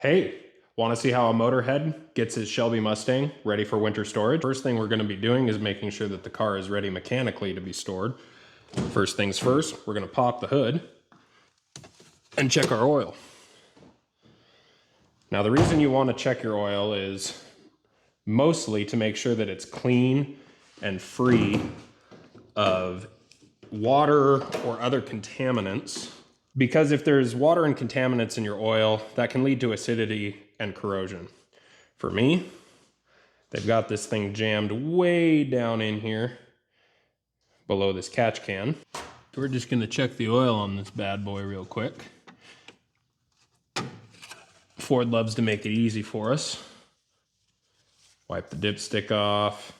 Hey, want to see how a motorhead gets his Shelby Mustang ready for winter storage? First thing we're going to be doing is making sure that the car is ready mechanically to be stored. First things first, we're going to pop the hood and check our oil. Now the reason you want to check your oil is mostly to make sure that it's clean and free of water or other contaminants. Because if there's water and contaminants in your oil, that can lead to acidity and corrosion. For me, they've got this thing jammed way down in here below this catch can. We're just gonna check the oil on this bad boy real quick. Ford loves to make it easy for us. Wipe the dipstick off.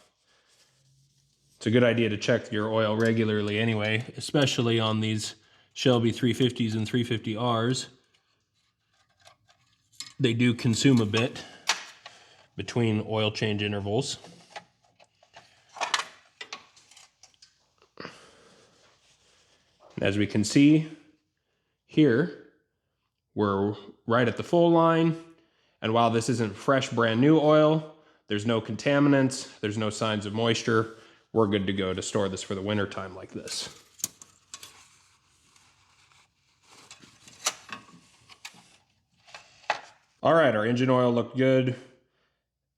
It's a good idea to check your oil regularly anyway, especially on these Shelby 350s and 350Rs. They do consume a bit between oil change intervals. As we can see here, we're right at the full line. And while this isn't fresh, brand new oil, there's no contaminants, there's no signs of moisture. We're good to go to store this for the winter time like this. All right, our engine oil looked good.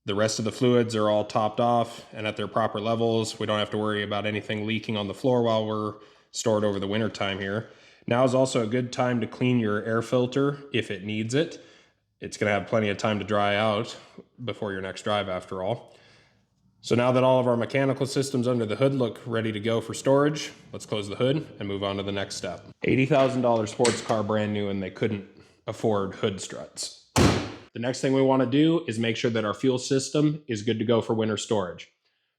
The rest of the fluids are all topped off and at their proper levels. We don't have to worry about anything leaking on the floor while we're stored over the winter time here. Now is also a good time to clean your air filter if it needs it. It's gonna have plenty of time to dry out before your next drive after all. So now that all of our mechanical systems under the hood look ready to go for storage, let's close the hood and move on to the next step. $80,000 sports car brand new and they couldn't afford hood struts. The next thing we want to do is make sure that our fuel system is good to go for winter storage.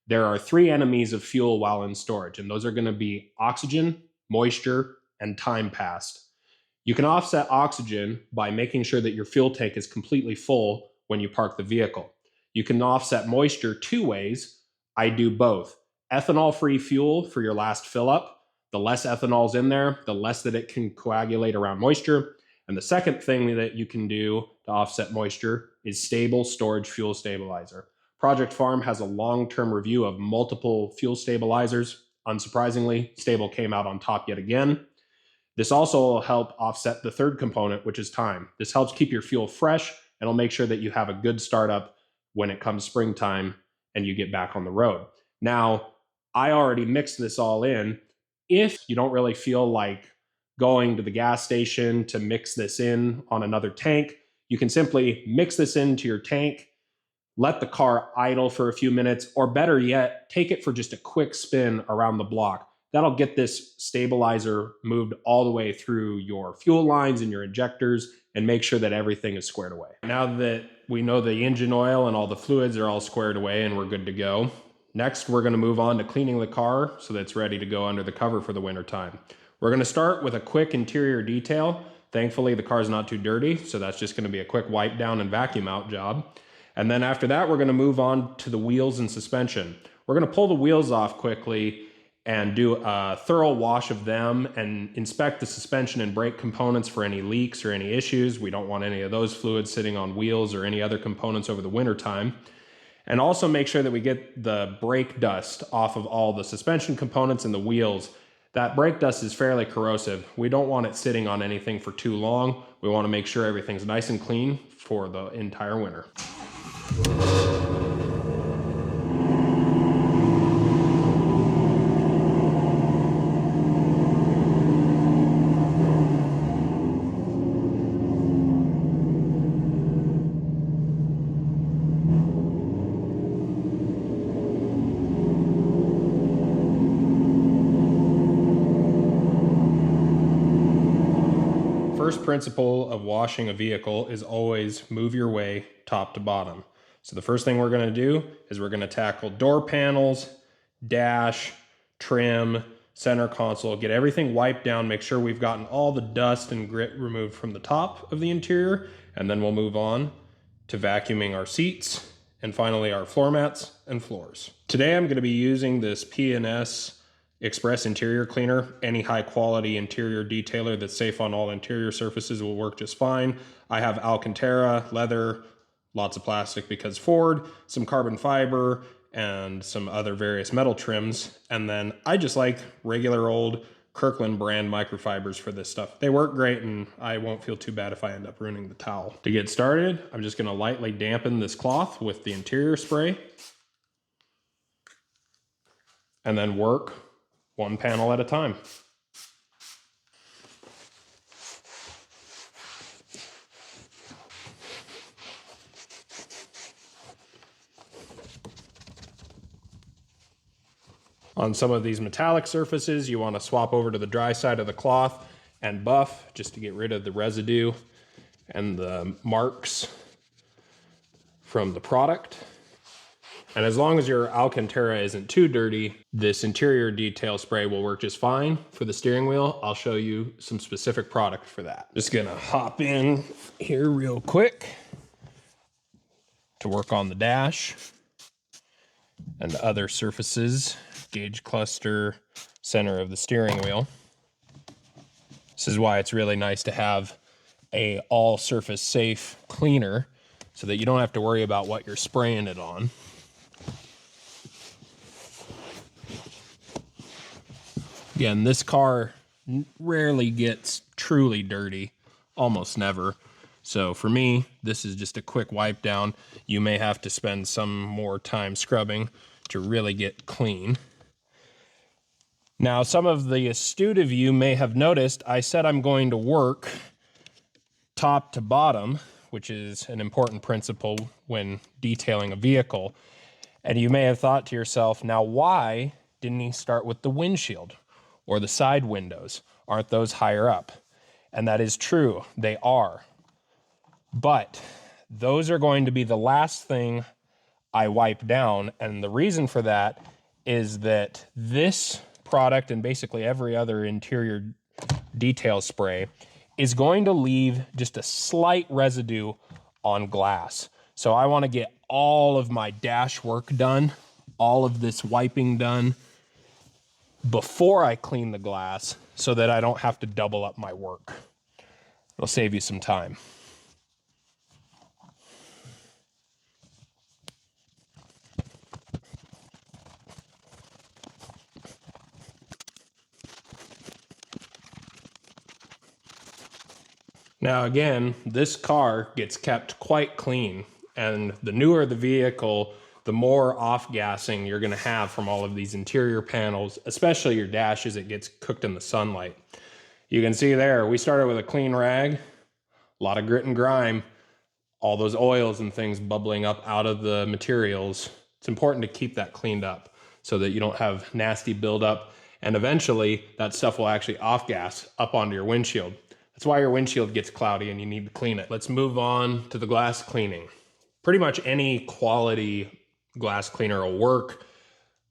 There are three enemies of fuel while in storage, and those are going to be oxygen, moisture, and time passed. You can offset oxygen by making sure that your fuel tank is completely full when you park the vehicle. You can offset moisture two ways. I do both. Ethanol-free fuel for your last fill up. The less ethanol's in there, the less that it can coagulate around moisture. And the second thing that you can do to offset moisture is stable storage fuel stabilizer. Project Farm has a long-term review of multiple fuel stabilizers. Unsurprisingly, Stable came out on top yet again. This also will help offset the third component, which is time. This helps keep your fuel fresh and will make sure that you have a good startup when it comes springtime and you get back on the road. Now, I already mixed this all in. If you don't really feel like going to the gas station to mix this in on another tank, you can simply mix this into your tank, let the car idle for a few minutes, or better yet, take it for just a quick spin around the block. That'll get this stabilizer moved all the way through your fuel lines and your injectors and make sure that everything is squared away. Now that we know the engine oil and all the fluids are all squared away and we're good to go, next we're going to move on to cleaning the car so that it's ready to go under the cover for the winter time. We're going to start with a quick interior detail. Thankfully, the car's not too dirty, so that's just going to be a quick wipe down and vacuum out job. And then after that, we're going to move on to the wheels and suspension. We're going to pull the wheels off quickly and do a thorough wash of them and inspect the suspension and brake components for any leaks or any issues. We don't want any of those fluids sitting on wheels or any other components over the winter time. And also make sure that we get the brake dust off of all the suspension components and the wheels. That brake dust is fairly corrosive. We don't want it sitting on anything for too long. We want to make sure everything's nice and clean for the entire winter. First principle of washing a vehicle is always move your way top to bottom. So the first thing we're going to do is we're going to tackle door panels, dash, trim, center console, get everything wiped down, make sure we've gotten all the dust and grit removed from the top of the interior, and then we'll move on to vacuuming our seats and finally our floor mats and floors. Today I'm going to be using this P&S Express Interior Cleaner. Any high quality interior detailer that's safe on all interior surfaces will work just fine. I have Alcantara, leather, lots of plastic because Ford, some carbon fiber, and some other various metal trims. And then I just like regular old Kirkland brand microfibers for this stuff. They work great, and I won't feel too bad if I end up ruining the towel. To get started, I'm just gonna lightly dampen this cloth with the interior spray and then work one panel at a time. On some of these metallic surfaces, you want to swap over to the dry side of the cloth and buff just to get rid of the residue and the marks from the product. And as long as your Alcantara isn't too dirty, this interior detail spray will work just fine. For the steering wheel, I'll show you some specific product for that. Just gonna hop in here real quick to work on the dash and other surfaces, gauge cluster, center of the steering wheel. This is why it's really nice to have a all surface safe cleaner so that you don't have to worry about what you're spraying it on. Again, this car rarely gets truly dirty, almost never. So for me, this is just a quick wipe down. You may have to spend some more time scrubbing to really get clean. Now, some of the astute of you may have noticed I said I'm going to work top to bottom, which is an important principle when detailing a vehicle. And you may have thought to yourself, now why didn't he start with the windshield or the side windows? Aren't those higher up? And that is true, they are. But those are going to be the last thing I wipe down. And the reason for that is that this product and basically every other interior detail spray is going to leave just a slight residue on glass. So I want to get all of my dash work done, all of this wiping done before I clean the glass so that I don't have to double up my work. It'll save you some time. Now again, this car gets kept quite clean, and the newer the vehicle, the more off-gassing you're gonna have from all of these interior panels, especially your dash as it gets cooked in the sunlight. You can see there, we started with a clean rag, a lot of grit and grime, all those oils and things bubbling up out of the materials. It's important to keep that cleaned up so that you don't have nasty buildup, and eventually that stuff will actually off-gas up onto your windshield. That's why your windshield gets cloudy and you need to clean it. Let's move on to the glass cleaning. Pretty much any quality glass cleaner will work.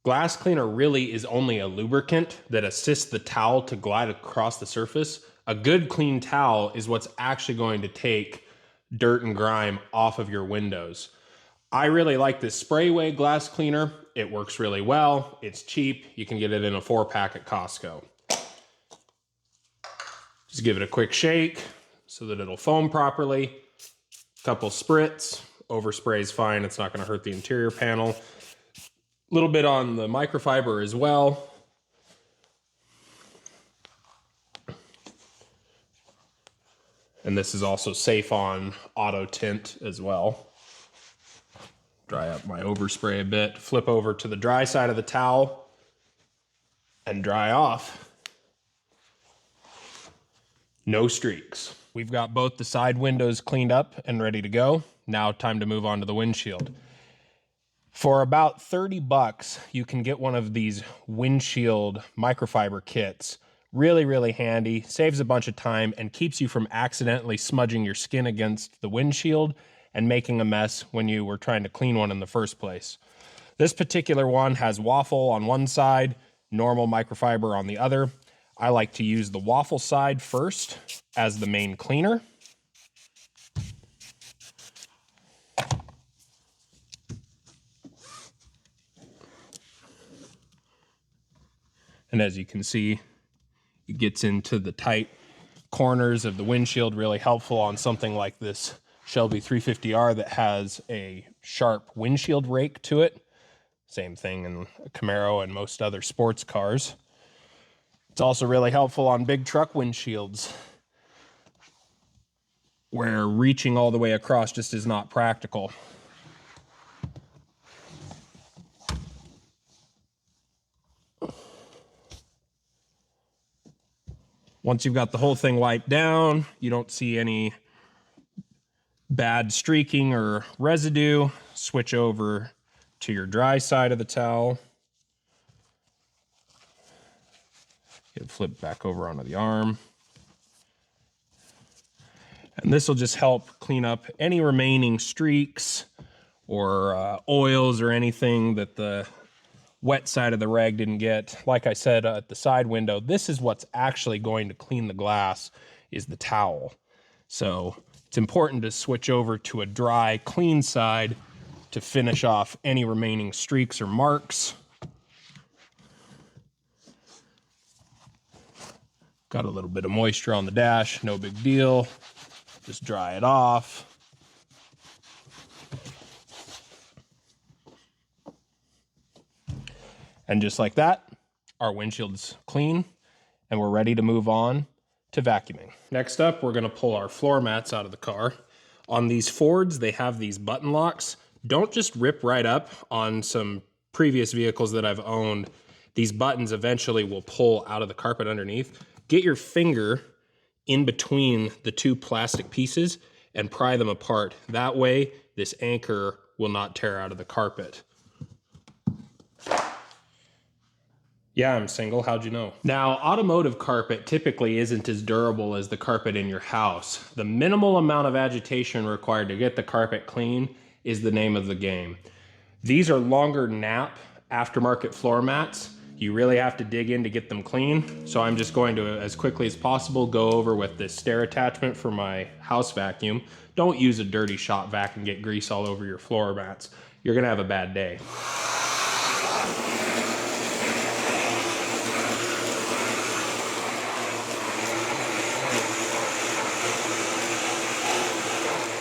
Glass cleaner really is only a lubricant that assists the towel to glide across the surface. A good clean towel is what's actually going to take dirt and grime off of your windows. I really like this Sprayway glass cleaner. It works really well. It's cheap. You can get it in a 4-pack at Costco. Just give it a quick shake so that it'll foam properly. Couple spritz. Overspray is fine. It's not going to hurt the interior panel. A little bit on the microfiber as well. And this is also safe on auto tint as well. Dry up my overspray a bit. Flip over to the dry side of the towel and dry off. No streaks. We've got both the side windows cleaned up and ready to go. Now time to move on to the windshield. For about 30 bucks, you can get one of these windshield microfiber kits. Really, really handy, saves a bunch of time, and keeps you from accidentally smudging your skin against the windshield and making a mess when you were trying to clean one in the first place. This particular one has waffle on one side, normal microfiber on the other. I like to use the waffle side first as the main cleaner. And as you can see, it gets into the tight corners of the windshield, really helpful on something like this Shelby 350R that has a sharp windshield rake to it. Same thing in a Camaro and most other sports cars. It's also really helpful on big truck windshields, where reaching all the way across just is not practical. Once you've got the whole thing wiped down, you don't see any bad streaking or residue, switch over to your dry side of the towel. Get it flipped back over onto the arm. And this will just help clean up any remaining streaks or oils or anything that the wet side of the rag didn't get. Like I said, at the side window, this is what's actually going to clean the glass, is the towel. So it's important to switch over to a dry, clean side to finish off any remaining streaks or marks. Got a little bit of moisture on the dash, no big deal. Just dry it off. And just like that, our windshield's clean and we're ready to move on to vacuuming. Next up, we're gonna pull our floor mats out of the car. On these Fords, they have these button locks. Don't just rip right up. On some previous vehicles that I've owned, these buttons eventually will pull out of the carpet underneath. Get your finger in between the two plastic pieces and pry them apart. That way, this anchor will not tear out of the carpet. Yeah, I'm single. How'd you know? Now, automotive carpet typically isn't as durable as the carpet in your house. The minimal amount of agitation required to get the carpet clean is the name of the game. These are longer nap aftermarket floor mats. You really have to dig in to get them clean. So I'm just going to, as quickly as possible, go over with this stair attachment for my house vacuum. Don't use a dirty shop vac and get grease all over your floor mats. You're gonna have a bad day.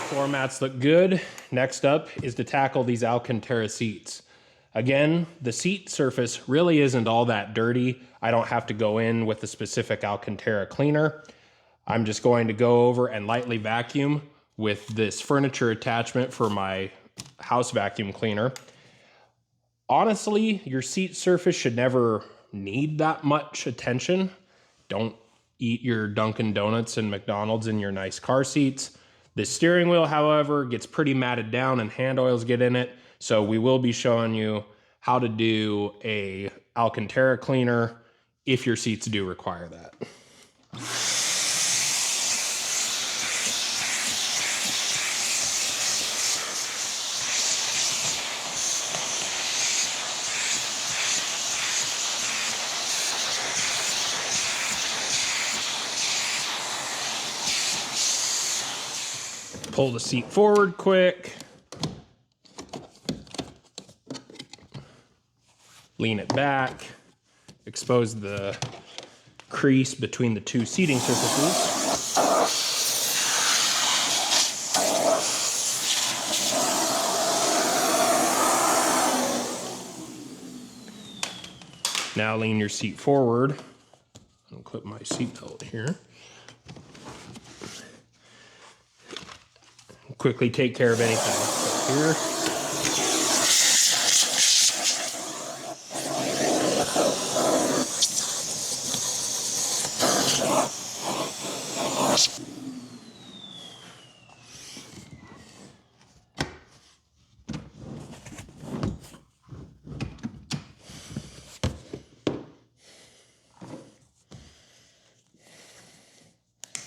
Floor mats look good. Next up is to tackle these Alcantara seats. Again, the seat surface really isn't all that dirty. I don't have to go in with a specific Alcantara cleaner. I'm just going to go over and lightly vacuum with this furniture attachment for my house vacuum cleaner. Honestly, your seat surface should never need that much attention. Don't eat your Dunkin' Donuts and McDonald's in your nice car seats. The steering wheel, however, gets pretty matted down and hand oils get in it. So we will be showing you how to do a Alcantara cleaner if your seats do require that. Pull the seat forward quick. Lean it back. Expose the crease between the two seating surfaces. Now lean your seat forward. I'll clip my seat belt here. Quickly take care of anything. So here.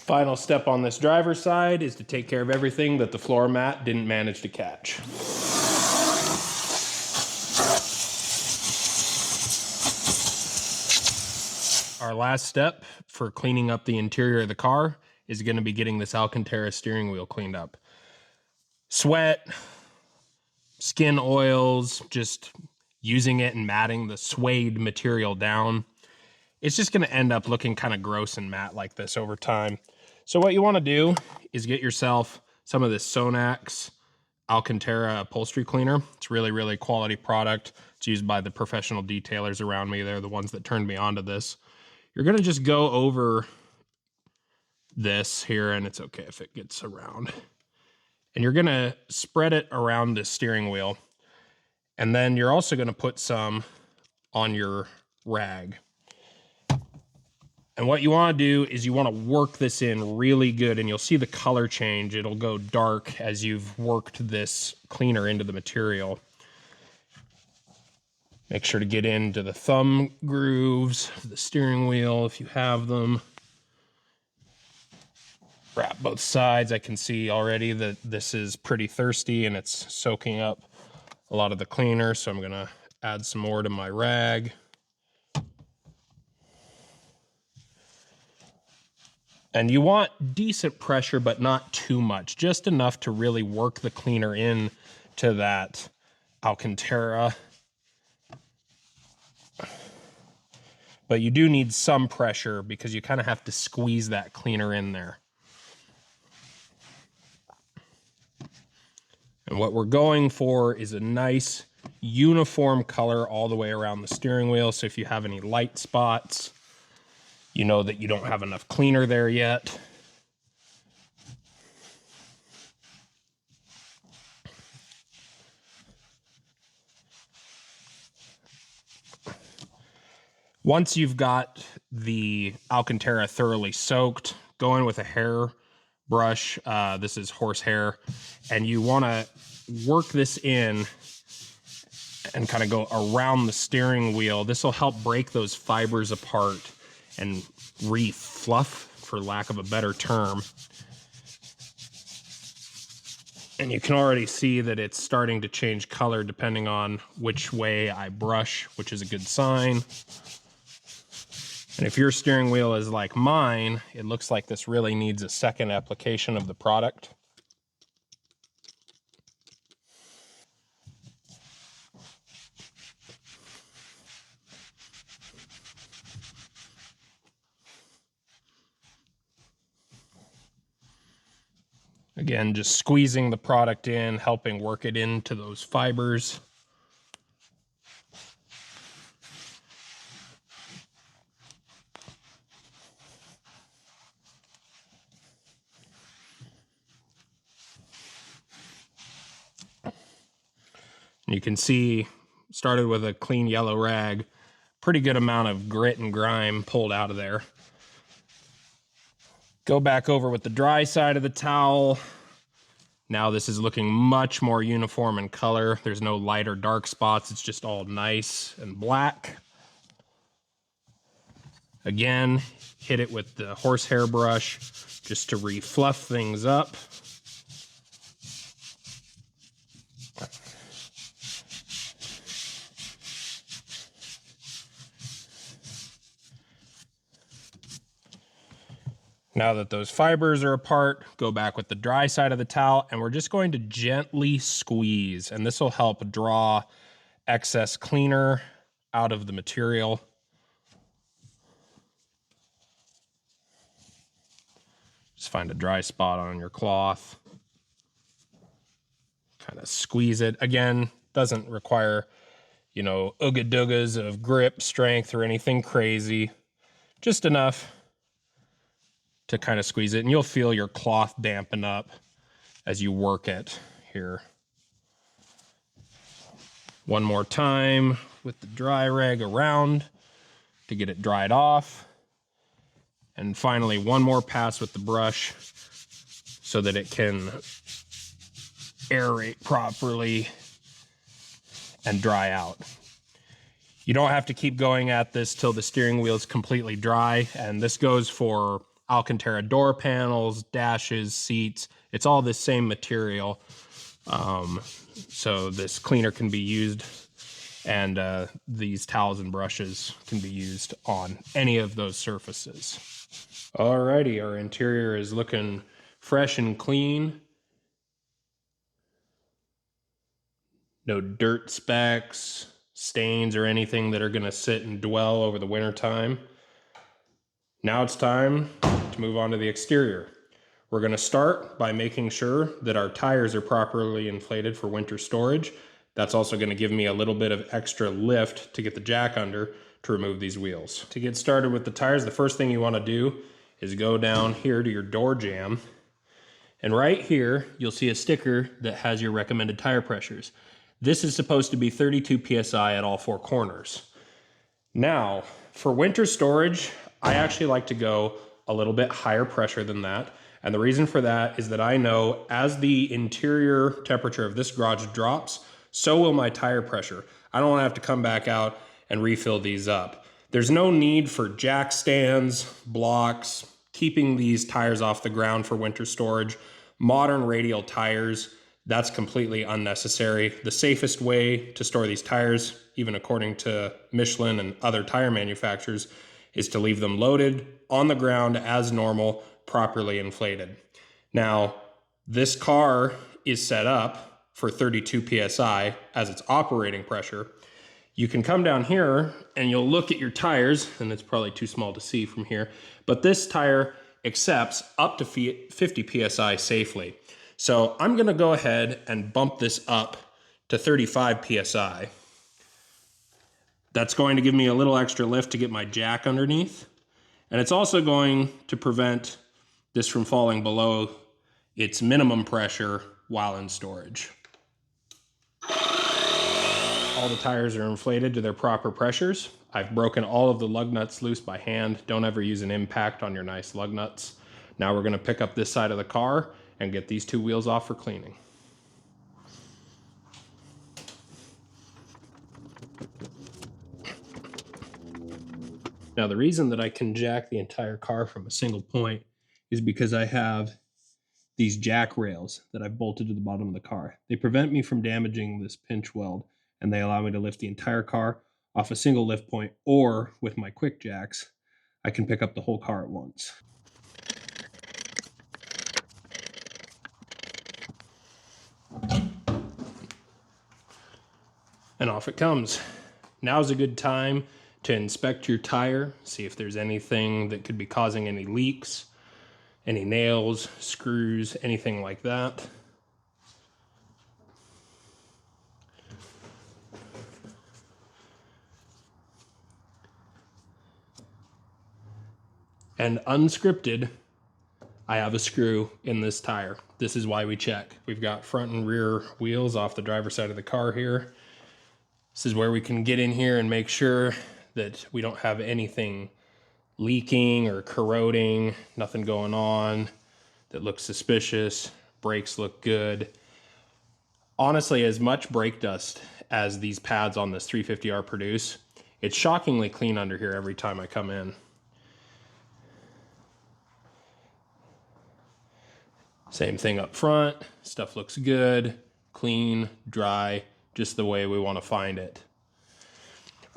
Final step on this driver's side is to take care of everything that the floor mat didn't manage to catch. Our last step for cleaning up the interior of the car is going to be getting this Alcantara steering wheel cleaned up. Sweat, skin oils, just using it and matting the suede material down. it's just going to end up looking kind of gross and matte like this over time. So what you want to do is get yourself some of this Sonax Alcantara upholstery cleaner. It's really, really quality product. It's used by the professional detailers around me. They're the ones that turned me on to this. You're going to just go over this here, and it's okay if it gets around. And you're going to spread it around the steering wheel. And then you're also going to put some on your rag. And what you want to do is you want to work this in really good, and you'll see the color change. It'll go dark as you've worked this cleaner into the material. Make sure to get into the thumb grooves, the steering wheel if you have them. Wrap both sides. I can see already that this is pretty thirsty and it's soaking up a lot of the cleaner, so I'm going to add some more to my rag. And you want decent pressure, but not too much, just enough to really work the cleaner in to that Alcantara. But you do need some pressure because you kind of have to squeeze that cleaner in there. And what we're going for is a nice uniform color all the way around the steering wheel. So if you have any light spots, you know that you don't have enough cleaner there yet. Once you've got the Alcantara thoroughly soaked, go in with a hair brush. This is horsehair. And you want to work this in and kind of go around the steering wheel. This will help break those fibers apart and re-fluff, for lack of a better term. And you can already see that it's starting to change color depending on which way I brush, which is a good sign. And if your steering wheel is like mine, it looks like this really needs a second application of the product. Again, just squeezing the product in, helping work it into those fibers. And you can see, started with a clean yellow rag, pretty good amount of grit and grime pulled out of there. Go back over with the dry side of the towel. Now this is looking much more uniform in color. There's no light or dark spots. It's just all nice and black. Again, hit it with the horsehair brush just to re-fluff things up. Now that those fibers are apart, go back with the dry side of the towel, and we're just going to gently squeeze, and this will help draw excess cleaner out of the material. Just find a dry spot on your cloth. Kind of squeeze it. Again, doesn't require, you know, ooga-doogas of grip, strength, or anything crazy. Just enough to kind of squeeze it, and you'll feel your cloth dampen up as you work it here. One more time with the dry rag around to get it dried off. And finally, one more pass with the brush so that it can aerate properly and dry out. You don't have to keep going at this till the steering wheel is completely dry, and this goes for Alcantara door panels, dashes, seats. It's all the same material. So this cleaner can be used, and these towels and brushes can be used on any of those surfaces. Alrighty, our interior is looking fresh and clean. No dirt specks, stains, or anything that are going to sit and dwell over the winter time. Now it's time to move on to the exterior. We're going to start by making sure that our tires are properly inflated for winter storage. That's also going to give me a little bit of extra lift to get the jack under to remove these wheels. To get started with the tires, the first thing you want to do is go down here to your door jamb. And right here, you'll see a sticker that has your recommended tire pressures. This is supposed to be 32 PSI at all four corners. Now, for winter storage, I actually like to go a little bit higher pressure than that. And the reason for that is that I know as the interior temperature of this garage drops, so will my tire pressure. I don't want to have to come back out and refill these up. There's no need for jack stands, blocks, keeping these tires off the ground for winter storage. Modern radial tires, that's completely unnecessary. The safest way to store these tires, even according to Michelin and other tire manufacturers, is to leave them loaded on the ground as normal, properly inflated. Now, this car is set up for 32 PSI as its operating pressure. You can come down here and you'll look at your tires, and it's probably too small to see from here, but this tire accepts up to 50 PSI safely. So I'm gonna go ahead and bump this up to 35 PSI. That's going to give me a little extra lift to get my jack underneath. And it's also going to prevent this from falling below its minimum pressure while in storage. All the tires are inflated to their proper pressures. I've broken all of the lug nuts loose by hand. Don't ever use an impact on your nice lug nuts. Now we're gonna pick up this side of the car and get these two wheels off for cleaning. Now the reason that I can jack the entire car from a single point is because I have these jack rails that I've bolted to the bottom of the car. They prevent me from damaging this pinch weld, and they allow me to lift the entire car off a single lift point, or with my quick jacks, I can pick up the whole car at once. And off it comes. Now's a good time to inspect your tire, see if there's anything that could be causing any leaks, any nails, screws, anything like that. And unscripted, I have a screw in this tire. This is why we check. We've got front and rear wheels off the driver's side of the car here. This is where we can get in here and make sure that we don't have anything leaking or corroding, nothing going on that looks suspicious. Brakes look good. Honestly, as much brake dust as these pads on this 350R produce, it's shockingly clean under here every time I come in. Same thing up front. Stuff looks good, clean, dry, just the way we want to find it.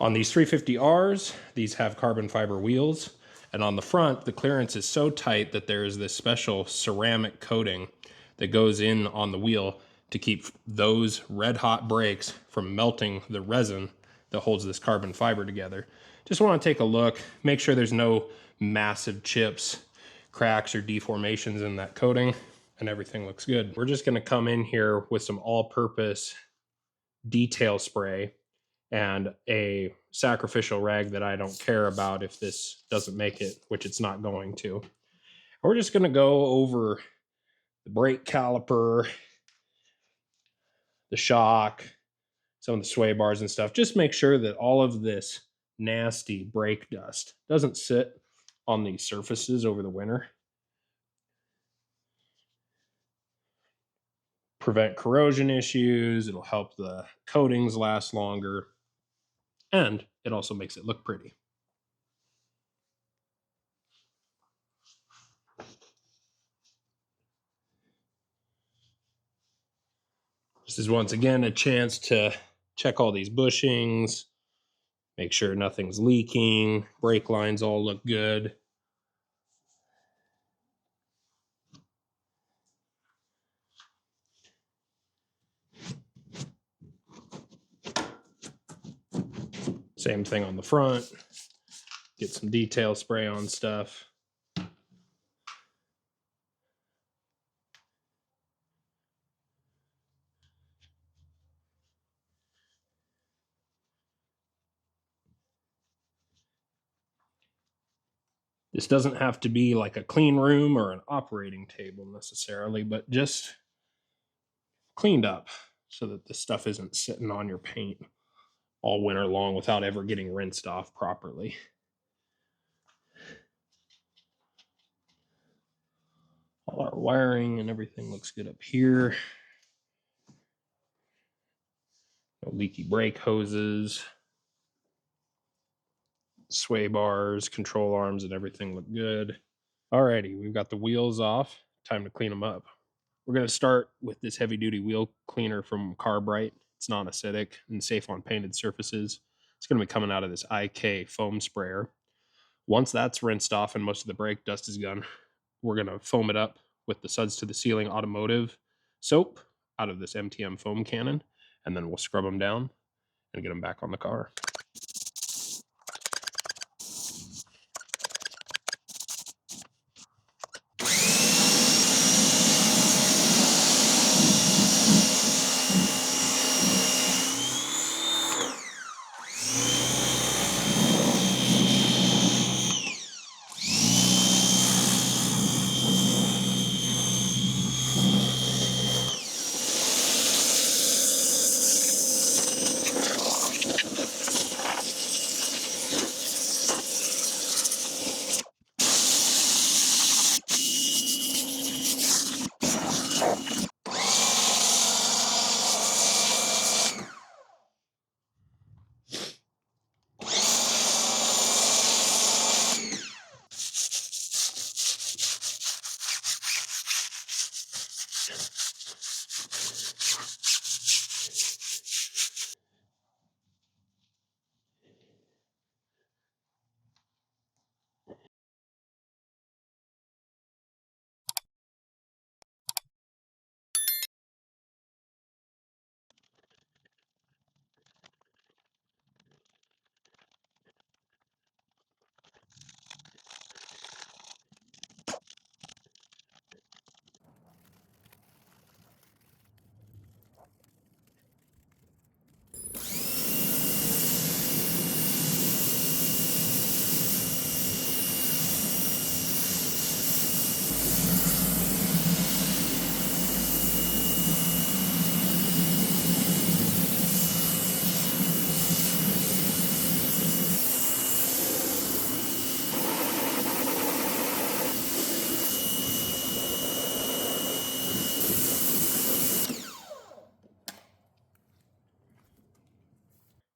On these 350Rs, these have carbon fiber wheels, and on the front, the clearance is so tight that there is this special ceramic coating that goes in on the wheel to keep those red hot brakes from melting the resin that holds this carbon fiber together. Just want to take a look, make sure there's no massive chips, cracks, or deformations in that coating, and everything looks good. We're just going to come in here with some all-purpose detail spray and a sacrificial rag that I don't care about if this doesn't make it, which it's not going to. We're just going to go over the brake caliper, the shock, some of the sway bars and stuff. Just make sure that all of this nasty brake dust doesn't sit on these surfaces over the winter. Prevent corrosion issues. It'll help the coatings last longer. And it also makes it look pretty. This is once again a chance to check all these bushings, make sure nothing's leaking, brake lines all look good. Same thing on the front. Get some detail spray on stuff. This doesn't have to be like a clean room or an operating table necessarily, but just cleaned up so that the stuff isn't sitting on your paint all winter long without ever getting rinsed off properly. All our wiring and everything looks good up here. No leaky brake hoses. Sway bars, control arms, and everything look good. Alrighty, we've got the wheels off. Time to clean them up. We're going to start with this heavy duty wheel cleaner from Carbrite. It's non-acidic and safe on painted surfaces. It's going to be coming out of this IK foam sprayer. Once that's rinsed off and most of the brake dust is gone, we're going to foam it up with the Suds to the Ceiling automotive soap out of this MTM foam cannon, and then we'll scrub them down and get them back on the car.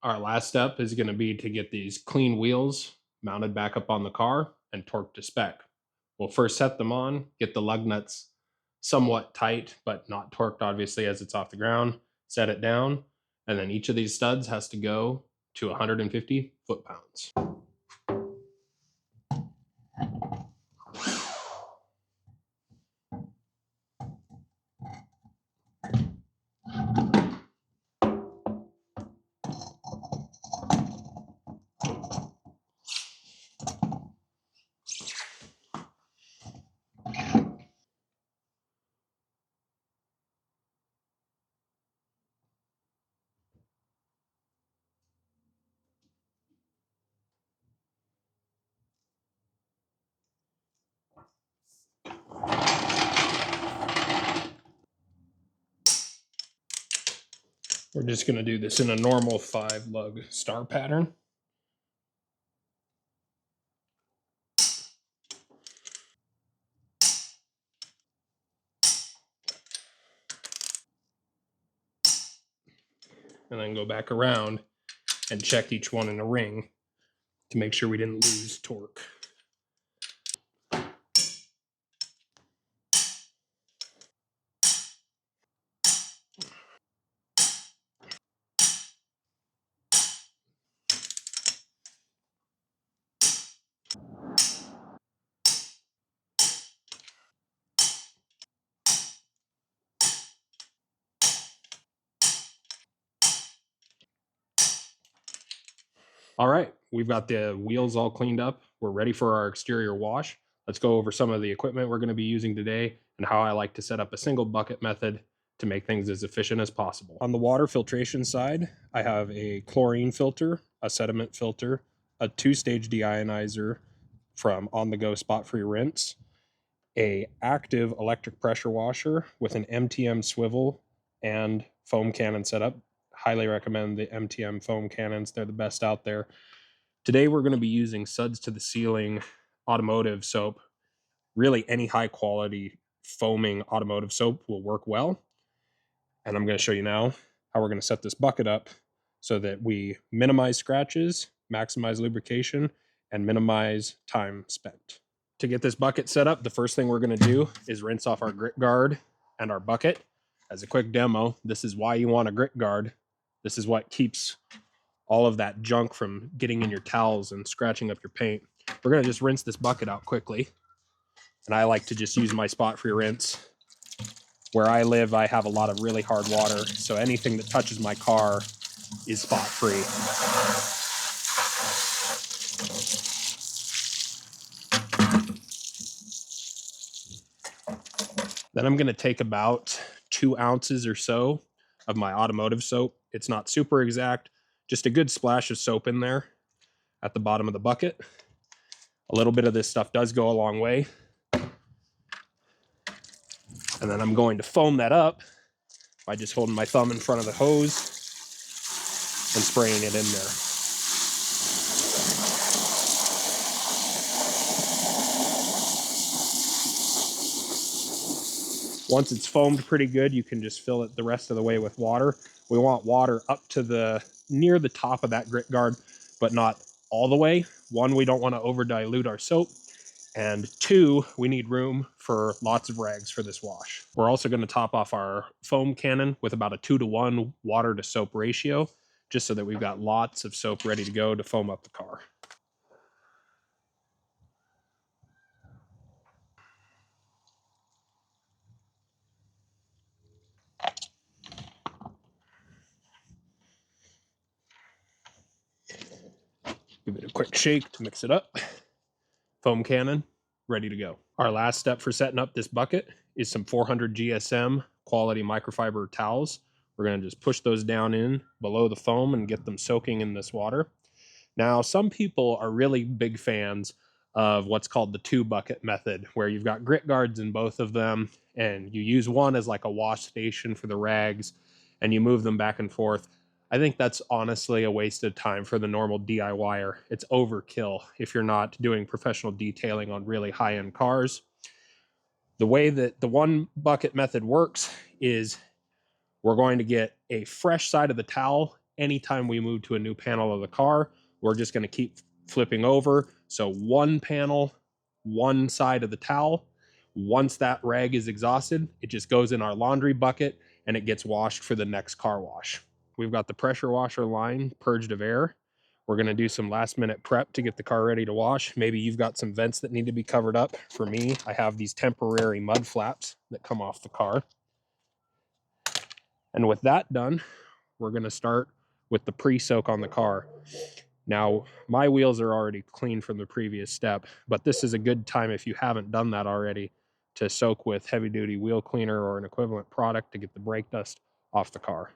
Our last step is going to be to get these clean wheels mounted back up on the car and torqued to spec. We'll first set them on, get the lug nuts somewhat tight, but not torqued obviously as it's off the ground, set it down, and then each of these studs has to go to 150 foot-pounds. We're just going to do this in a normal 5-lug star pattern. And then go back around and check each one in a ring to make sure we didn't lose torque. All right, we've got the wheels all cleaned up. We're ready for our exterior wash. Let's go over some of the equipment we're going to be using today and how I like to set up a single bucket method to make things as efficient as possible. On the water filtration side, I have a chlorine filter, a sediment filter, a 2-stage deionizer from On The Go Spot Free Rinse, a active electric pressure washer with an MTM swivel and foam cannon setup. Highly recommend the MTM foam cannons. They're the best out there. Today we're going to be using Suds to the Ceiling automotive soap. Really any high quality foaming automotive soap will work well. And I'm going to show you now how we're going to set this bucket up so that we minimize scratches, maximize lubrication, and minimize time spent. To get this bucket set up, the first thing we're going to do is rinse off our grit guard and our bucket. As a quick demo, this is why you want a grit guard. This is what keeps all of that junk from getting in your towels and scratching up your paint. We're going to just rinse this bucket out quickly. And I like to just use my spot free rinse. Where I live, I have a lot of really hard water, so anything that touches my car is spot free. Then I'm going to take about 2 ounces or so of my automotive soap. It's not super exact, just a good splash of soap in there at the bottom of the bucket. A little bit of this stuff does go a long way. And then I'm going to foam that up by just holding my thumb in front of the hose and spraying it in there. Once it's foamed pretty good, you can just fill it the rest of the way with water. We want water up to near the top of that grit guard, but not all the way. 1, we don't want to over dilute our soap. And 2, we need room for lots of rags for this wash. We're also going to top off our foam cannon with about a 2-to-1 water to soap ratio, just so that we've got lots of soap ready to go to foam up the car. Give it a quick shake to mix it up. Foam cannon, ready to go. Our last step for setting up this bucket is some 400 GSM quality microfiber towels. We're going to just push those down in below the foam and get them soaking in this water. Now, some people are really big fans of what's called the 2-bucket method, where you've got grit guards in both of them, and you use one as like a wash station for the rags, and you move them back and forth. I think that's honestly a waste of time for the normal DIYer. It's overkill if you're not doing professional detailing on really high-end cars. The way that the 1-bucket method works is we're going to get a fresh side of the towel anytime we move to a new panel of the car. We're just going to keep flipping over. So 1 panel, 1 side of the towel. Once that rag is exhausted, it just goes in our laundry bucket and it gets washed for the next car wash. We've got the pressure washer line purged of air. We're going to do some last minute prep to get the car ready to wash. Maybe you've got some vents that need to be covered up. For me, I have these temporary mud flaps that come off the car. And with that done, we're going to start with the pre-soak on the car. Now, my wheels are already clean from the previous step, but this is a good time, if you haven't done that already, to soak with heavy-duty wheel cleaner or an equivalent product to get the brake dust off the car.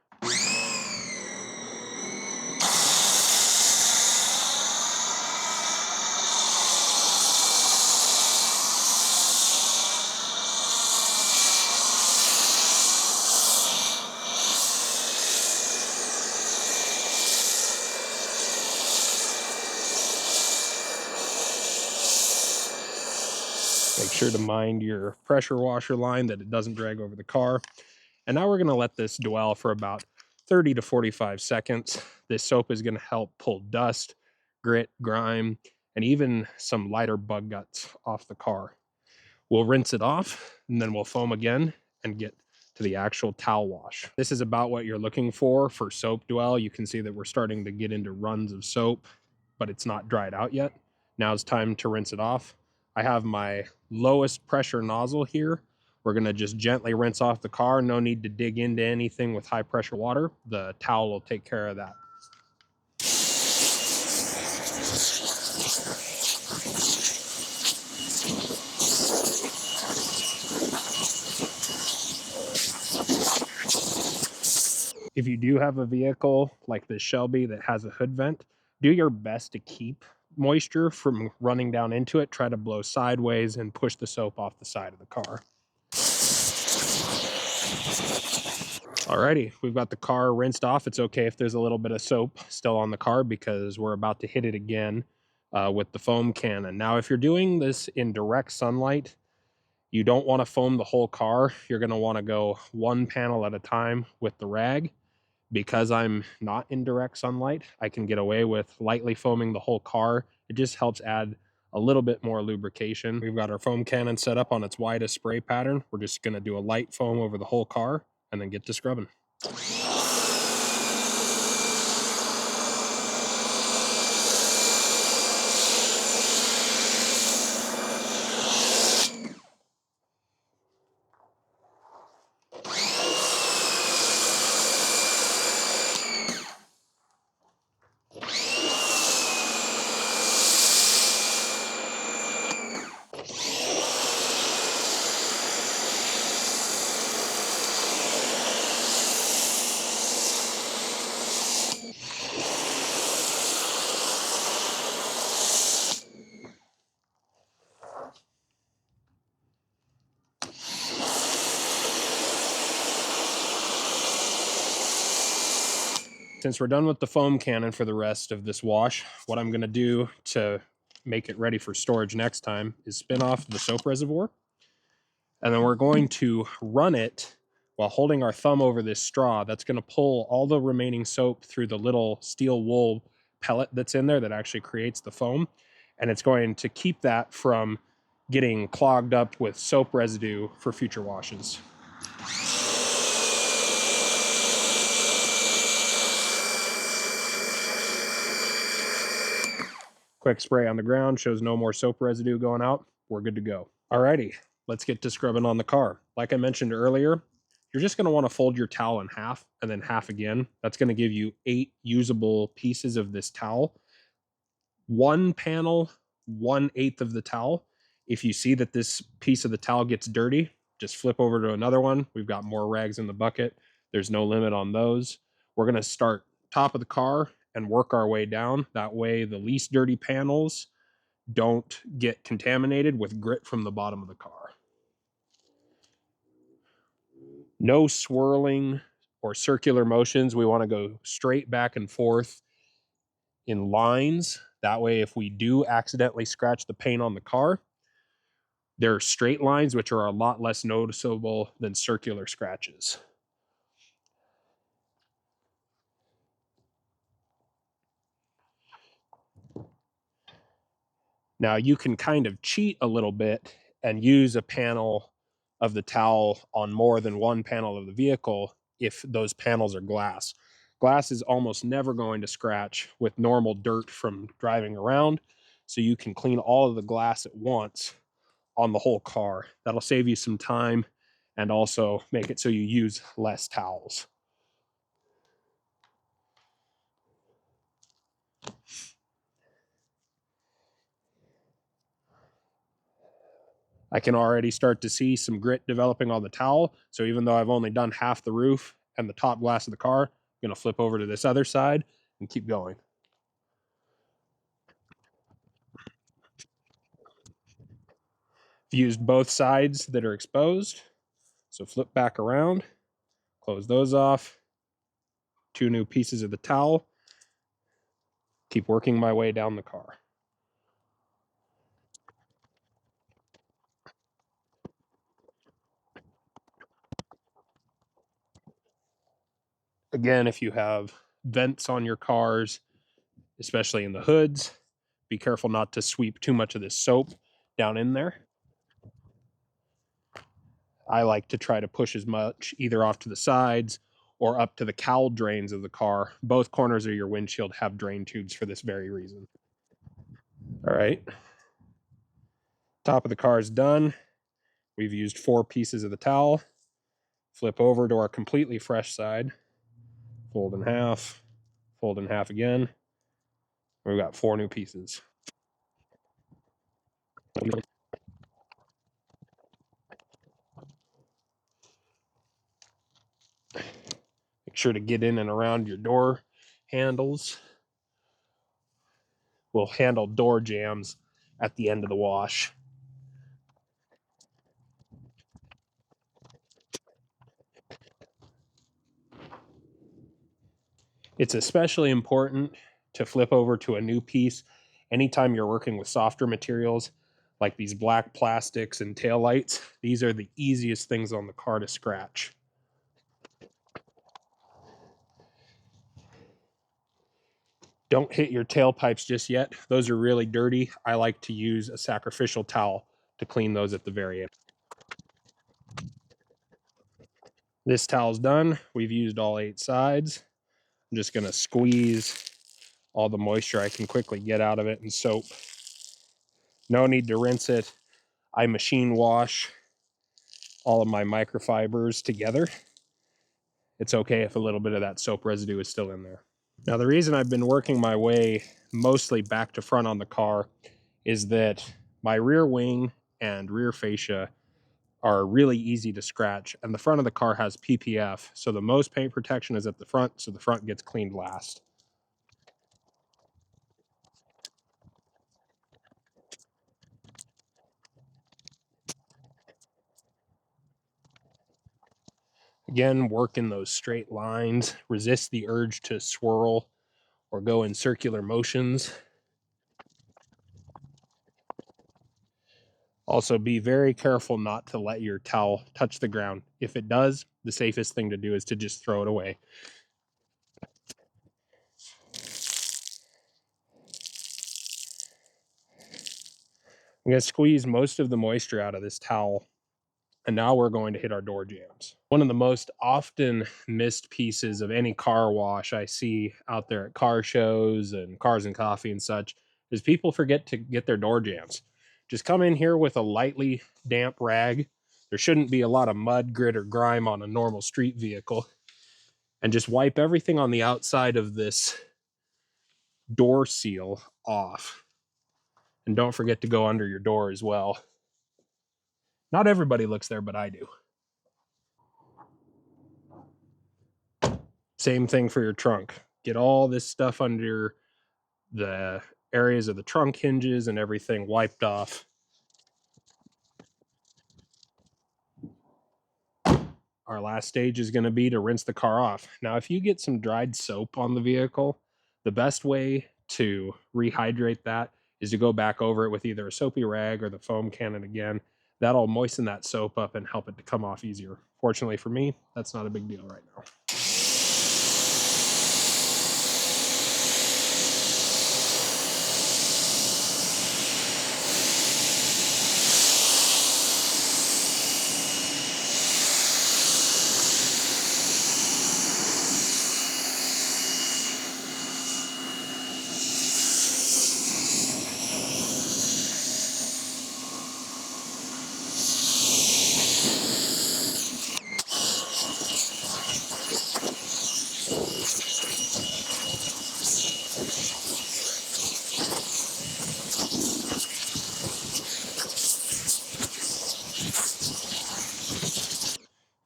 Make sure to mind your pressure washer line that it doesn't drag over the car. And now we're going to let this dwell for about 30 to 45 seconds. This soap is going to help pull dust, grit, grime, and even some lighter bug guts off the car. We'll rinse it off, and then we'll foam again and get to the actual towel wash. This is about what you're looking for soap dwell. You can see that we're starting to get into runs of soap, but it's not dried out yet. Now it's time to rinse it off. I have my lowest pressure nozzle here. We're going to just gently rinse off the car. No need to dig into anything with high pressure water. The towel will take care of that. If you do have a vehicle like the Shelby that has a hood vent, do your best to keep moisture from running down into it. Try to blow sideways and push the soap off the side of the car. Alrighty, we've got the car rinsed off. It's okay if there's a little bit of soap still on the car because we're about to hit it again with the foam cannon. Now, if you're doing this in direct sunlight, you don't want to foam the whole car. You're going to want to go one panel at a time with the rag. Because I'm not in direct sunlight, I can get away with lightly foaming the whole car. It just helps add a little bit more lubrication. We've got our foam cannon set up on its widest spray pattern. We're just going to do a light foam over the whole car and then get to scrubbing. Since we're done with the foam cannon for the rest of this wash, what I'm going to do to make it ready for storage next time is spin off the soap reservoir. And then we're going to run it while holding our thumb over this straw. That's going to pull all the remaining soap through the little steel wool pellet that's in there that actually creates the foam. And it's going to keep that from getting clogged up with soap residue for future washes. Quick spray on the ground shows no more soap residue going out. We're good to go. Alrighty, let's get to scrubbing on the car. Like I mentioned earlier, you're just going to want to fold your towel in half and then half again. That's going to give you 8 usable pieces of this towel. One panel, 1/8 of the towel. If you see that this piece of the towel gets dirty, just flip over to another one. We've got more rags in the bucket. There's no limit on those. We're going to start top of the car and work our way down. That way the least dirty panels don't get contaminated with grit from the bottom of the car. No swirling or circular motions. We want to go straight back and forth in lines. That way, if we do accidentally scratch the paint on the car, there are straight lines, which are a lot less noticeable than circular scratches. Now, you can kind of cheat a little bit and use a panel of the towel on more than one panel of the vehicle if those panels are glass. Glass is almost never going to scratch with normal dirt from driving around, so you can clean all of the glass at once on the whole car. That'll save you some time and also make it so you use less towels. I can already start to see some grit developing on the towel. So even though I've only done half the roof and the top glass of the car, I'm going to flip over to this other side and keep going. I've used both sides that are exposed. So flip back around, close those off. 2 new pieces of the towel. Keep working my way down the car. Again, if you have vents on your cars, especially in the hoods, be careful not to sweep too much of this soap down in there. I like to try to push as much either off to the sides or up to the cowl drains of the car. Both corners of your windshield have drain tubes for this very reason. All right. Top of the car is done. We've used 4 pieces of the towel. Flip over to our completely fresh side. Fold in half. Fold in half again. We've got 4 new pieces. Make sure to get in and around your door handles. We'll handle door jams at the end of the wash. It's especially important to flip over to a new piece anytime you're working with softer materials like these black plastics and taillights. These are the easiest things on the car to scratch. Don't hit your tailpipes just yet. Those are really dirty. I like to use a sacrificial towel to clean those at the very end. This towel's done. We've used all 8 sides. I'm just going to squeeze all the moisture I can quickly get out of it and soap. No need to rinse it. I machine wash all of my microfibers together. It's okay if a little bit of that soap residue is still in there. Now, the reason I've been working my way mostly back to front on the car is that my rear wing and rear fascia are really easy to scratch, and the front of the car has PPF, so the most paint protection is at the front, so the front gets cleaned last. Again, work in those straight lines, resist the urge to swirl or go in circular motions. Also, be very careful not to let your towel touch the ground. If it does, the safest thing to do is to just throw it away. I'm going to squeeze most of the moisture out of this towel, and now we're going to hit our door jams. One of the most often missed pieces of any car wash I see out there at car shows and Cars and Coffee and such is people forget to get their door jams. Just come in here with a lightly damp rag. There shouldn't be a lot of mud, grit, or grime on a normal street vehicle. And just wipe everything on the outside of this door seal off. And don't forget to go under your door as well. Not everybody looks there, but I do. Same thing for your trunk. Get all this stuff under the areas of the trunk hinges and everything wiped off. Our last stage is going to be to rinse the car off. Now, if you get some dried soap on the vehicle, the best way to rehydrate that is to go back over it with either a soapy rag or the foam cannon again. That'll moisten that soap up and help it to come off easier. Fortunately for me, that's not a big deal right now.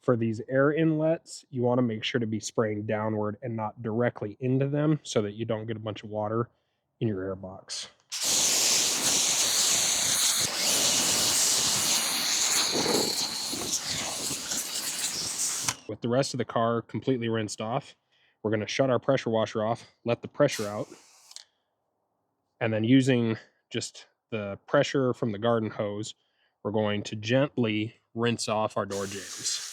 For these air inlets, you want to make sure to be spraying downward and not directly into them so that you don't get a bunch of water in your air box. With the rest of the car completely rinsed off, we're going to shut our pressure washer off, let the pressure out, and then using just the pressure from the garden hose, we're going to gently rinse off our door jams.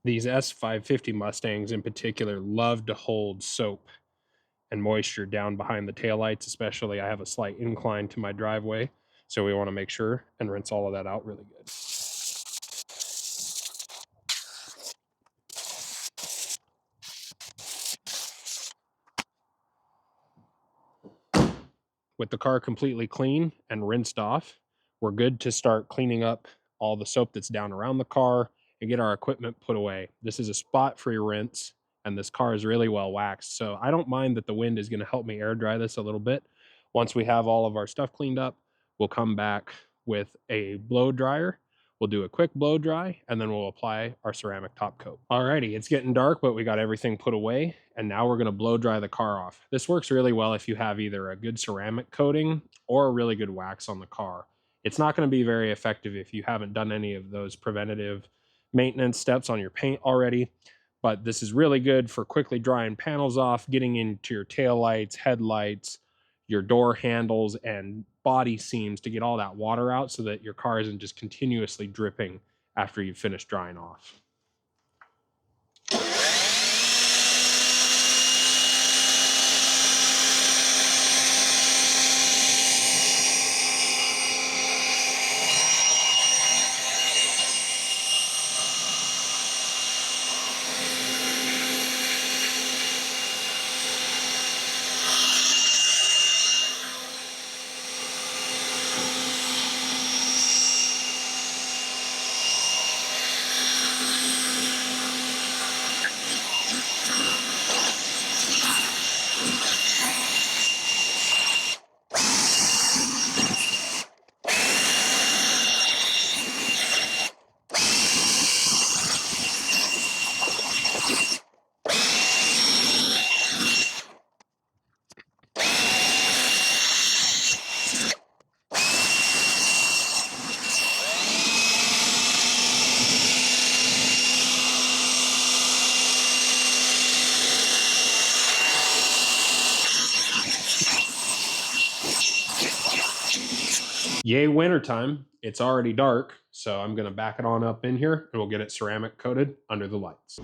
These S550 Mustangs in particular love to hold soap and moisture down behind the taillights, especially. I have a slight incline to my driveway, so we want to make sure and rinse all of that out really good. with the car completely clean and rinsed off, we're good to start cleaning up all the soap that's down around the car and get our equipment put away. This is a spot-free rinse, and this car is really well waxed. So I don't mind that the wind is going to help me air dry this a little bit. Once we have all of our stuff cleaned up, we'll come back with a blow dryer. We'll do a quick blow dry, and then we'll apply our ceramic top coat. Alrighty, it's getting dark, but we got everything put away, and now we're gonna blow dry the car off. This works really well if you have either a good ceramic coating or a really good wax on the car. It's not gonna be very effective if you haven't done any of those preventative maintenance steps on your paint already, but this is really good for quickly drying panels off, getting into your tail lights, headlights, your door handles, and body seams to get all that water out so that your car isn't just continuously dripping after you've finished drying off. Yay, wintertime. It's already dark, so I'm gonna back it on up in here and we'll get it ceramic coated under the lights.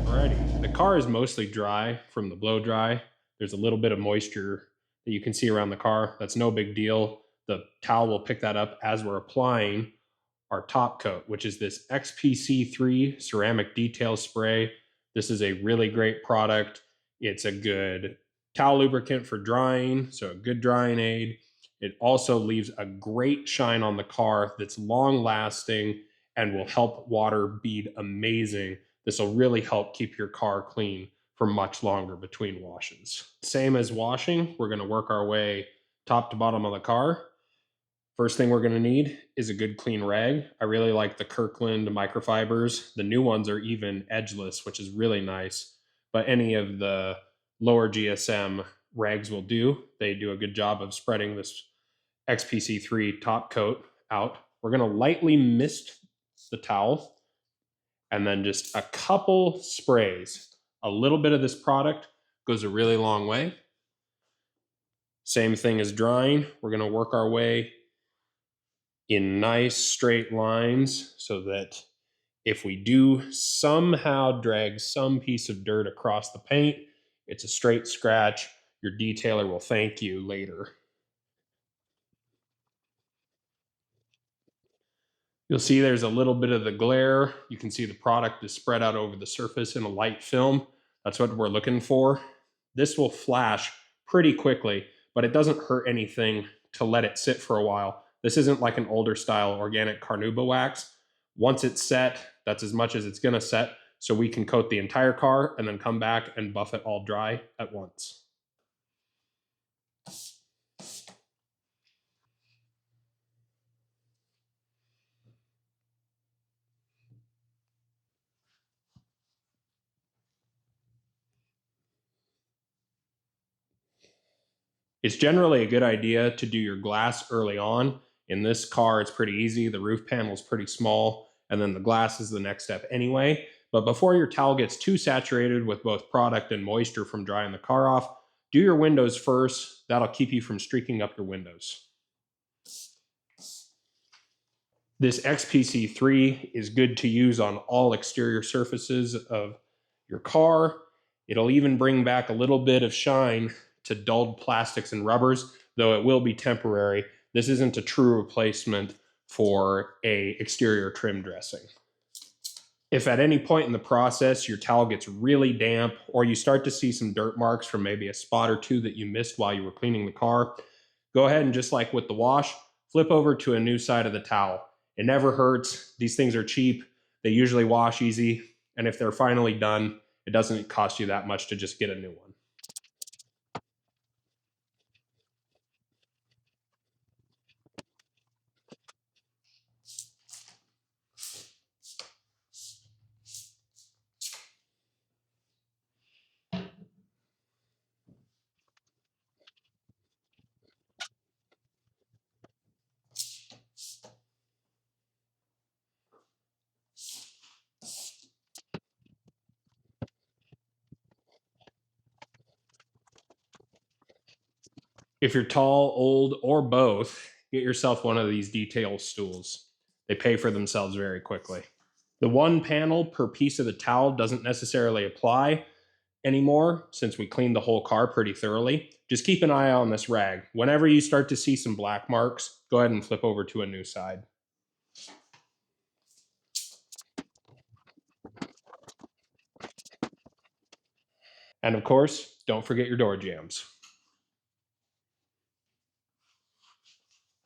Alrighty, the car is mostly dry from the blow dry. There's a little bit of moisture that you can see around the car. That's no big deal. The towel will pick that up as we're applying our top coat, which is this XPC3 ceramic detail spray. This is a really great product. It's a good towel lubricant for drying, so a good drying aid. It also leaves a great shine on the car that's long lasting and will help water bead amazing. This will really help keep your car clean for much longer between washes. Same as washing, we're gonna work our way top to bottom of the car. First thing we're gonna need is a good clean rag. I really like the Kirkland microfibers. The new ones are even edgeless, which is really nice, but any of the lower GSM rags will do. They do a good job of spreading this XPC3 top coat out. We're gonna lightly mist the towel and then just a couple sprays. A little bit of this product goes a really long way. Same thing as drying. We're gonna work our way in nice straight lines so that if we do somehow drag some piece of dirt across the paint, it's a straight scratch. Your detailer will thank you later. You'll see there's a little bit of the glare. You can see the product is spread out over the surface in a light film. That's what we're looking for. This will flash pretty quickly, but it doesn't hurt anything to let it sit for a while. This isn't like an older style organic carnauba wax. Once it's set, that's as much as it's gonna set, so we can coat the entire car and then come back and buff it all dry at once. It's generally a good idea to do your glass early on. In this car, it's pretty easy. The roof panel is pretty small, and then the glass is the next step anyway. But before your towel gets too saturated with both product and moisture from drying the car off, do your windows first. That'll keep you from streaking up your windows. This XPC3 is good to use on all exterior surfaces of your car. It'll even bring back a little bit of shine to dulled plastics and rubbers, though it will be temporary. This isn't a true replacement for a exterior trim dressing. If at any point in the process your towel gets really damp or you start to see some dirt marks from maybe a spot or two that you missed while you were cleaning the car, go ahead and just like with the wash, flip over to a new side of the towel. It never hurts. These things are cheap. They usually wash easy. And if they're finally done, it doesn't cost you that much to just get a new one. If you're tall, old, or both, get yourself one of these detail stools. They pay for themselves very quickly. The one panel per piece of the towel doesn't necessarily apply anymore since we cleaned the whole car pretty thoroughly. Just keep an eye on this rag. Whenever you start to see some black marks, go ahead and flip over to a new side. And of course, don't forget your door jambs.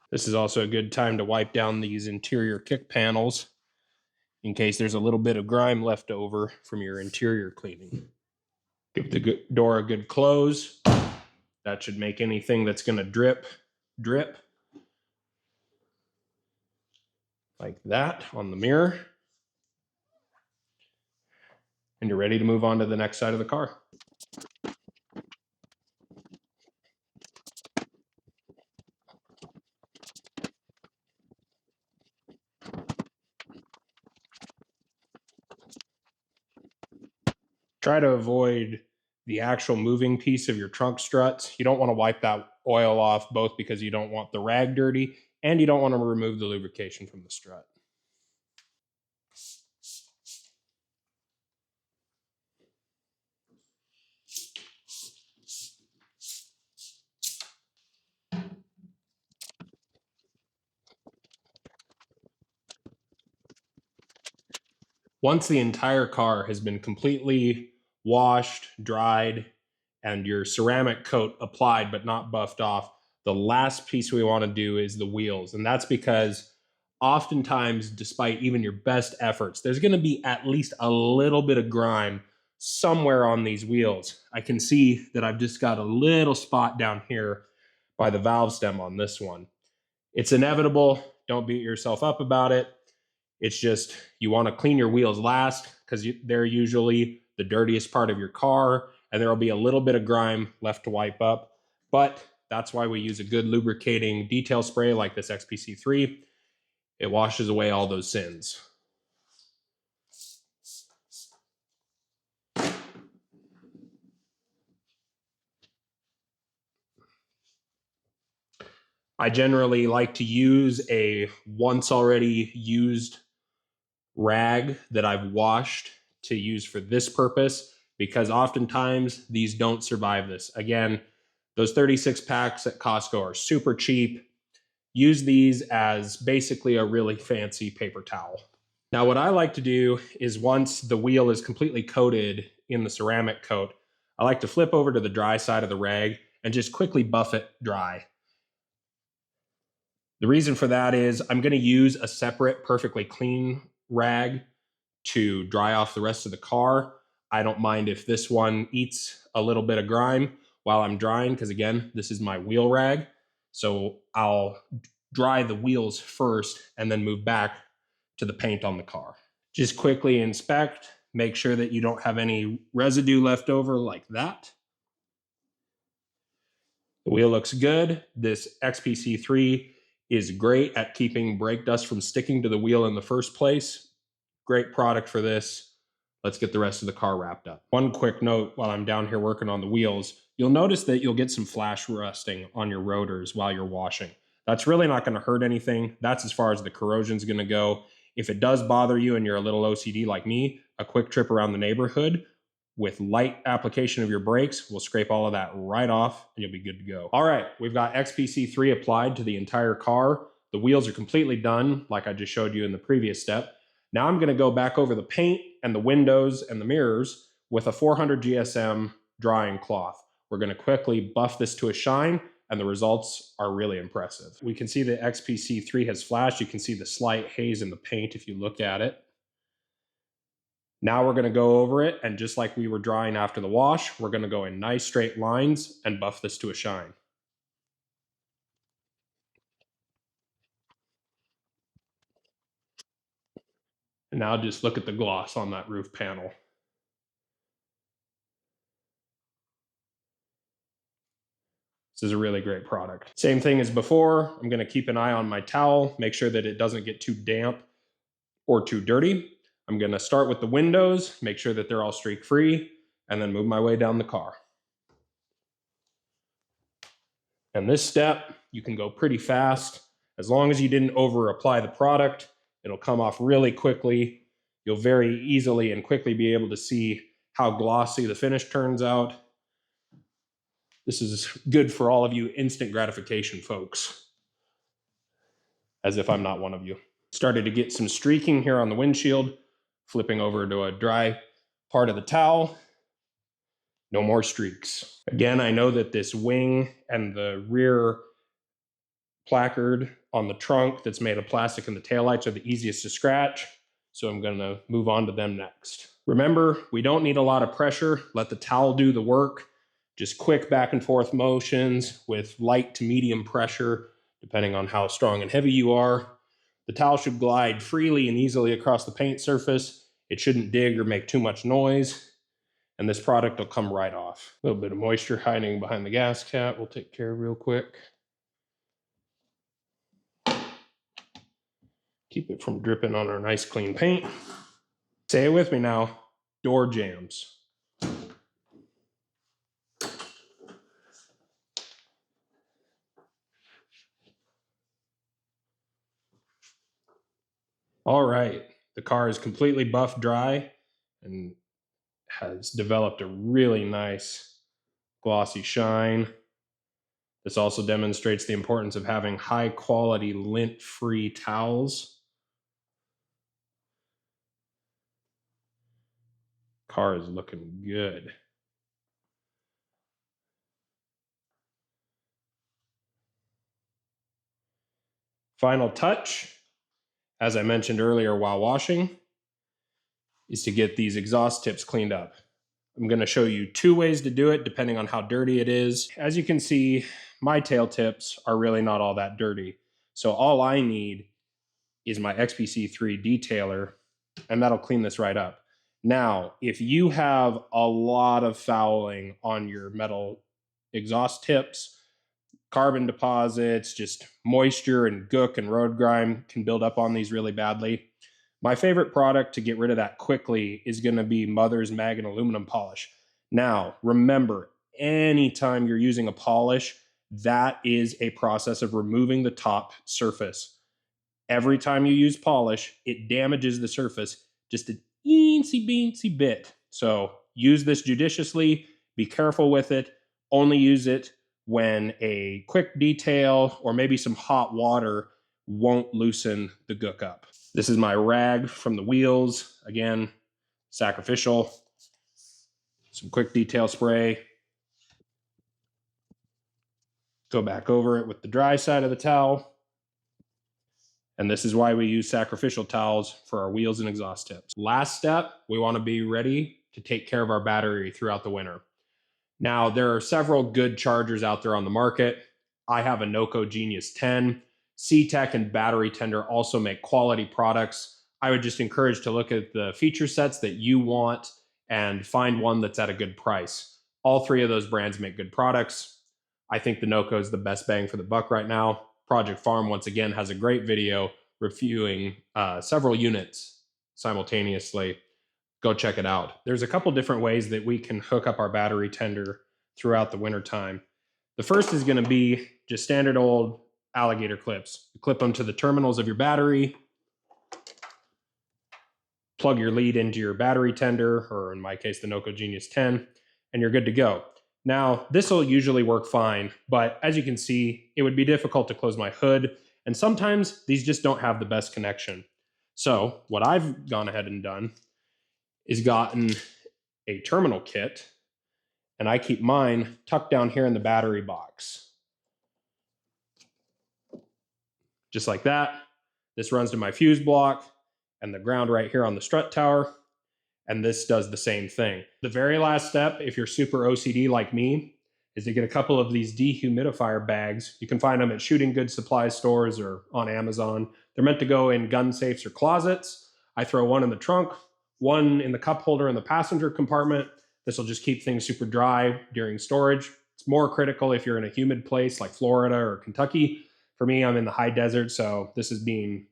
This is also a good time to wipe down these interior kick panels in case there's a little bit of grime left over from your interior cleaning. Give the door a good close. That should make anything that's going to drip, drip. Like that on the mirror. And you're ready to move on to the next side of the car. Try to avoid the actual moving piece of your trunk struts. You don't want to wipe that oil off, both because you don't want the rag dirty and you don't want to remove the lubrication from the strut. Once the entire car has been completely washed, dried, and your ceramic coat applied but not buffed off, the last piece we want to do is the wheels. And that's because oftentimes, despite even your best efforts, there's going to be at least a little bit of grime somewhere on these wheels. I can see that I've just got a little spot down here by the valve stem on this one. It's inevitable. Don't beat yourself up about it. It's just you want to clean your wheels last because they're usually the dirtiest part of your car, and there will be a little bit of grime left to wipe up. But that's why we use a good lubricating detail spray like this XPC3. It washes away all those sins. I generally like to use a once already used rag that I've washed to use for this purpose, because oftentimes these don't survive this. Again, those 36 packs at Costco are super cheap. Use these as basically a really fancy paper towel. Now, what I like to do is once the wheel is completely coated in the ceramic coat, I like to flip over to the dry side of the rag and just quickly buff it dry. The reason for that is I'm going to use a separate, perfectly clean rag to dry off the rest of the car. I don't mind if this one eats a little bit of grime while I'm drying, because again, this is my wheel rag. So I'll dry the wheels first and then move back to the paint on the car. Just quickly inspect, make sure that you don't have any residue left over like that. The wheel looks good. This XPC3 is great at keeping brake dust from sticking to the wheel in the first place. Great product for this. Let's get the rest of the car wrapped up. One quick note while I'm down here working on the wheels, you'll notice that you'll get some flash rusting on your rotors while you're washing. That's really not going to hurt anything. That's as far as the corrosion's going to go. If it does bother you and you're a little OCD like me, a quick trip around the neighborhood with light application of your brakes, we'll scrape all of that right off and you'll be good to go. All right, we've got XPC3 applied to the entire car. The wheels are completely done, like I just showed you in the previous step. Now I'm gonna go back over the paint and the windows and the mirrors with a 400 GSM drying cloth. We're gonna quickly buff this to a shine, and the results are really impressive. We can see the XPC3 has flashed. You can see the slight haze in the paint if you look at it. Now we're gonna go over it, and just like we were drying after the wash, we're gonna go in nice straight lines and buff this to a shine. And now just look at the gloss on that roof panel. This is a really great product. Same thing as before, I'm gonna keep an eye on my towel, make sure that it doesn't get too damp or too dirty. I'm gonna start with the windows, make sure that they're all streak free, and then move my way down the car. And this step, you can go pretty fast. As long as you didn't over apply the product, it'll come off really quickly. You'll very easily and quickly be able to see how glossy the finish turns out. This is good for all of you instant gratification folks, as if I'm not one of you. Started to get some streaking here on the windshield, flipping over to a dry part of the towel. No more streaks. Again, I know that this wing and the rear placard on the trunk that's made of plastic and the taillights are the easiest to scratch, so I'm gonna move on to them next. Remember, we don't need a lot of pressure. Let the towel do the work. Just quick back and forth motions with light to medium pressure, depending on how strong and heavy you are. The towel should glide freely and easily across the paint surface. It shouldn't dig or make too much noise, and this product will come right off. A little bit of moisture hiding behind the gas cap we'll take care of real quick. Keep it from dripping on our nice clean paint. Say it with me now, door jams. All right, the car is completely buffed dry and has developed a really nice glossy shine. This also demonstrates the importance of having high quality lint-free towels. Car is looking good. Final touch, as I mentioned earlier while washing, is to get these exhaust tips cleaned up. I'm going to show you two ways to do it depending on how dirty it is. As you can see, my tail tips are really not all that dirty. So all I need is my XPC3 detailer, and that'll clean this right up. Now, if you have a lot of fouling on your metal exhaust tips, carbon deposits, just moisture and gook and road grime can build up on these really badly. My favorite product to get rid of that quickly is going to be Mother's Mag and Aluminum Polish. Now, remember, anytime you're using a polish, that is a process of removing the top surface. Every time you use polish, it damages the surface just a teensy beensy bit. So use this judiciously, be careful with it, only use it when a quick detail or maybe some hot water won't loosen the gook up. This is my rag from the wheels. Again, sacrificial. Some quick detail spray. Go back over it with the dry side of the towel. And this is why we use sacrificial towels for our wheels and exhaust tips. Last step, we want to be ready to take care of our battery throughout the winter. Now, there are several good chargers out there on the market. I have a Noco Genius 10. C-Tech and Battery Tender also make quality products. I would just encourage to look at the feature sets that you want and find one that's at a good price. All three of those brands make good products. I think the Noco is the best bang for the buck right now. Project Farm, once again, has a great video reviewing several units simultaneously. Go check it out. There's a couple different ways that we can hook up our battery tender throughout the winter time. The first is going to be just standard old alligator clips. You clip them to the terminals of your battery. plug your lead into your battery tender, or in my case, the Noco Genius 10, and you're good to go. Now, this will usually work fine, but as you can see, it would be difficult to close my hood, and sometimes these just don't have the best connection. So what I've gone ahead and done is gotten a terminal kit, and I keep mine tucked down here in the battery box. Just like that. This runs to my fuse block and the ground right here on the strut tower, and this does the same thing. The very last step, if you're super OCD like me, is to get a couple of these dehumidifier bags. You can find them at shooting goods supply stores or on Amazon. They're meant to go in gun safes or closets. I throw one in the trunk, one in the cup holder in the passenger compartment. This will just keep things super dry during storage. It's more critical if you're in a humid place like Florida or Kentucky. For me, I'm in the high desert, so this is being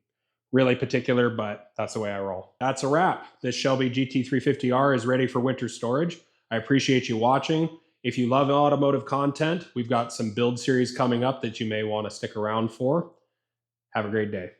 really particular, but that's the way I roll. That's a wrap. This Shelby GT350R is ready for winter storage. I appreciate you watching. If you love automotive content, we've got some build series coming up that you may want to stick around for. Have a great day.